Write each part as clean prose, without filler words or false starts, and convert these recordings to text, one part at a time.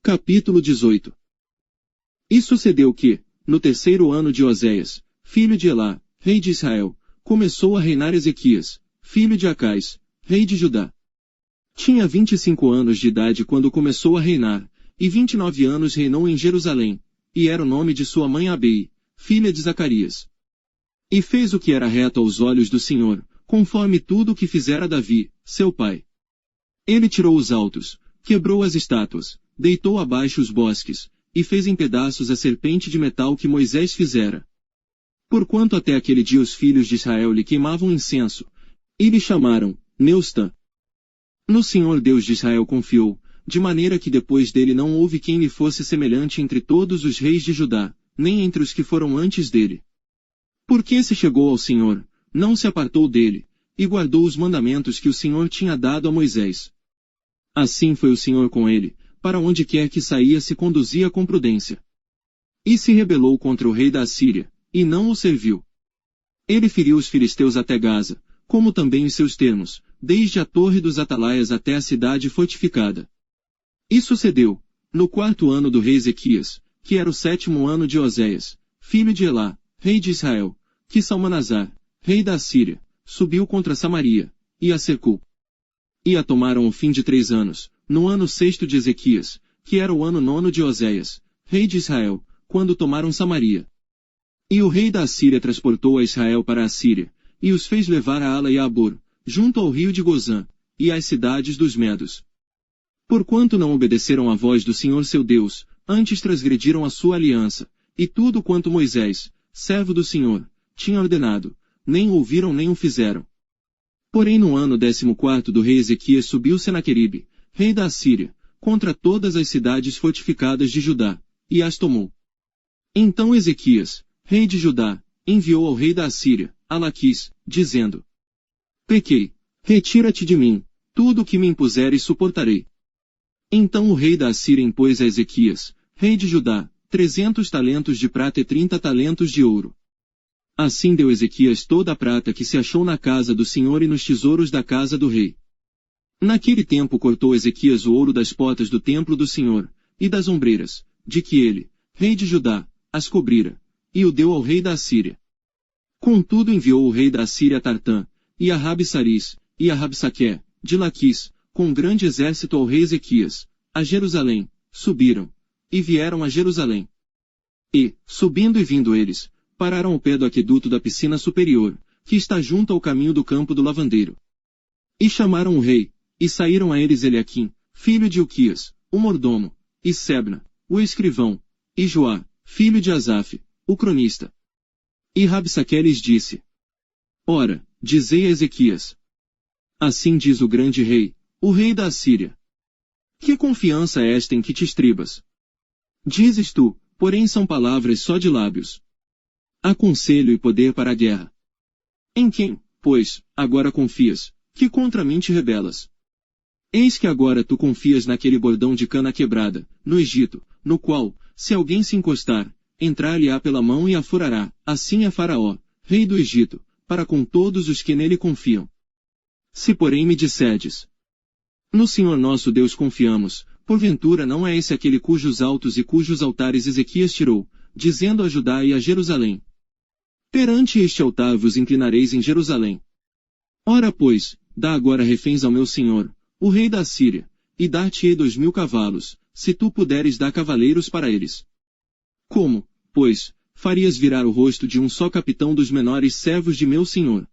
Capítulo 18. E sucedeu que, no terceiro ano de Oséias, filho de Elá, rei de Israel, começou a reinar Ezequias, filho de Acais, rei de Judá. Tinha 25 anos de idade quando começou a reinar, e 29 anos reinou em Jerusalém, e era o nome de sua mãe Abi, filha de Zacarias. E fez o que era reto aos olhos do Senhor, conforme tudo o que fizera Davi, seu pai. Ele tirou os altos, quebrou as estátuas, deitou abaixo os bosques, e fez em pedaços a serpente de metal que Moisés fizera. Porquanto até aquele dia os filhos de Israel lhe queimavam incenso, e lhe chamaram Neustã. No Senhor Deus de Israel confiou, de maneira que depois dele não houve quem lhe fosse semelhante entre todos os reis de Judá, nem entre os que foram antes dele. Porque se chegou ao Senhor, não se apartou dele, e guardou os mandamentos que o Senhor tinha dado a Moisés. Assim foi o Senhor com ele, para onde quer que saía se conduzia com prudência. E se rebelou contra o rei da Assíria, e não o serviu. Ele feriu os filisteus até Gaza, como também os seus termos, desde a torre dos atalaias até a cidade fortificada. E sucedeu, no 4º ano do rei Ezequias, que era o 7º ano de Oséias, filho de Elá, rei de Israel, que Salmanasar, rei da Assíria, subiu contra Samaria, e a cercou. E a tomaram ao fim de 3 anos, no ano 6º de Ezequias, que era o ano 9º de Oséias, rei de Israel, quando tomaram Samaria. E o rei da Assíria transportou a Israel para a Assíria, e os fez levar a Ala e a Abor, junto ao rio de Gozã, e às cidades dos Medos. Porquanto não obedeceram à voz do Senhor seu Deus, antes transgrediram a sua aliança, e tudo quanto Moisés, servo do Senhor, tinha ordenado, nem ouviram nem o fizeram. Porém no ano 14º do rei Ezequias subiu Senaqueribe, rei da Assíria, contra todas as cidades fortificadas de Judá, e as tomou. Então Ezequias, rei de Judá, enviou ao rei da Assíria, a Laquis, dizendo: Pequei, retira-te de mim, tudo o que me impuseres suportarei. Então o rei da Assíria impôs a Ezequias, rei de Judá, 300 talentos de prata e 30 talentos de ouro. Assim deu Ezequias toda a prata que se achou na casa do Senhor e nos tesouros da casa do rei. Naquele tempo cortou Ezequias o ouro das portas do templo do Senhor, e das ombreiras, de que ele, rei de Judá, as cobrira, e o deu ao rei da Assíria. Contudo enviou o rei da Assíria a Tartã, e a Rabi-Saris, e a Rabsaqué, de Laquis, com um grande exército ao rei Ezequias, a Jerusalém, subiram, e vieram a Jerusalém. E, subindo e vindo eles, pararam ao pé do aqueduto da piscina superior, que está junto ao caminho do campo do lavandeiro. E chamaram o rei, e saíram a eles Eliaquim, filho de Ilquias, o mordomo, e Sebna, o escrivão, e Joá, filho de Asaf, o cronista. E Rabsaqué lhes disse: Ora, dizei a Ezequias: Assim diz o grande rei, o rei da Assíria. Que confiança é esta em que te estribas? Dizes tu, porém são palavras só de lábios. Há conselho e poder para a guerra. Em quem, pois, agora confias, que contra mim te rebelas? Eis que agora tu confias naquele bordão de cana quebrada, no Egito, no qual, se alguém se encostar, entrar-lhe-á pela mão e a furará, assim é Faraó, rei do Egito, para com todos os que nele confiam. Se porém me disserdes: No Senhor nosso Deus confiamos, porventura não é esse aquele cujos altos e cujos altares Ezequias tirou, dizendo a Judá e a Jerusalém: Perante este altar vos inclinareis em Jerusalém. Ora pois, dá agora reféns ao meu senhor, o rei da Assíria, e dar-te-ei 2000 cavalos, se tu puderes dar cavaleiros para eles. Como, pois, farias virar o rosto de um só capitão dos menores servos de meu senhor?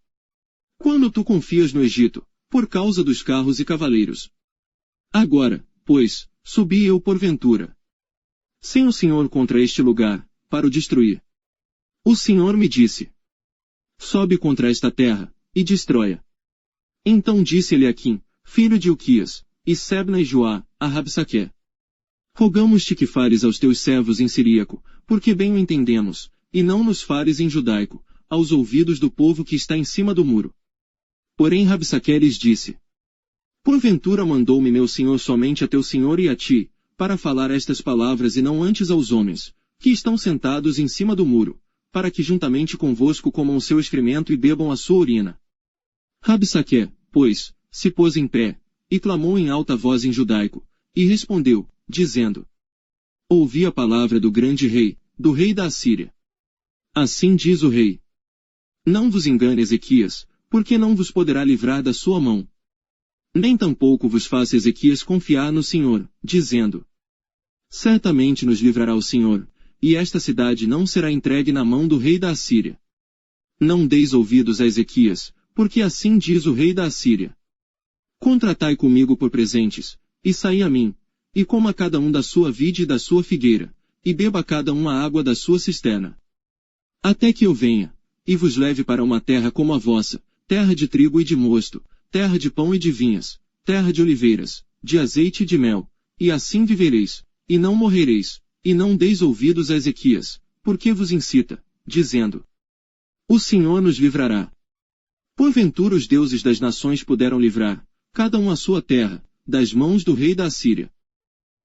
Quando tu confias no Egito, por causa dos carros e cavaleiros. Agora, pois, subi eu porventura sem o Senhor contra este lugar, para o destruir. O Senhor me disse: Sobe contra esta terra, e destrói-a. Então disse Eliaquim, filho de Ilquias, e Sebna e Joá, a Rabsaqué: Rogamos-te que fares aos teus servos em siríaco, porque bem o entendemos, e não nos fares em judaico, aos ouvidos do povo que está em cima do muro. Porém Rabsaqué lhes disse: Porventura mandou-me meu senhor somente a teu senhor e a ti, para falar estas palavras e não antes aos homens, que estão sentados em cima do muro, para que juntamente convosco comam o seu excremento e bebam a sua urina. Rabsaqué, pois, se pôs em pé, e clamou em alta voz em judaico, e respondeu, dizendo: Ouvi a palavra do grande rei, do rei da Assíria. Assim diz o rei. Não vos engane Ezequias, porque não vos poderá livrar da sua mão. Nem tampouco vos faça Ezequias confiar no Senhor, dizendo: certamente nos livrará o Senhor, e esta cidade não será entregue na mão do rei da Assíria. Não deis ouvidos a Ezequias, porque assim diz o rei da Assíria. Contratai comigo por presentes, e saí a mim, e coma cada um da sua vide e da sua figueira, e beba cada um a água da sua cisterna. Até que eu venha, e vos leve para uma terra como a vossa, terra de trigo e de mosto, terra de pão e de vinhas, terra de oliveiras, de azeite e de mel, e assim vivereis, e não morrereis, e não deis ouvidos a Ezequias, porque vos incita, dizendo: o Senhor nos livrará. Porventura os deuses das nações puderam livrar, cada um a sua terra, das mãos do rei da Assíria.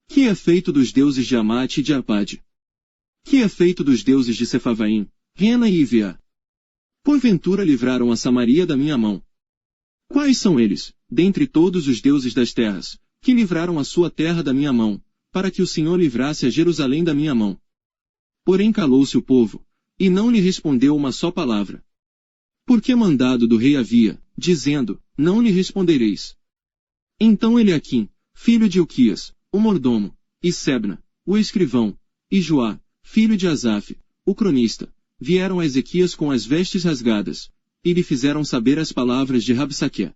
Que é feito dos deuses de Amate e de Arpade? Que é feito dos deuses de Sefavaim, Rena e Ivea? Porventura livraram a Samaria da minha mão. Quais são eles, dentre todos os deuses das terras, que livraram a sua terra da minha mão, para que o Senhor livrasse a Jerusalém da minha mão? Porém calou-se o povo, e não lhe respondeu uma só palavra. Porque mandado do rei havia, dizendo: não lhe respondereis. Então Eliaquim, filho de Ilquias, o mordomo, e Sebna, o escrivão, e Joá, filho de Asaf, o cronista, vieram a Ezequias com as vestes rasgadas, e lhe fizeram saber as palavras de Rabsaque.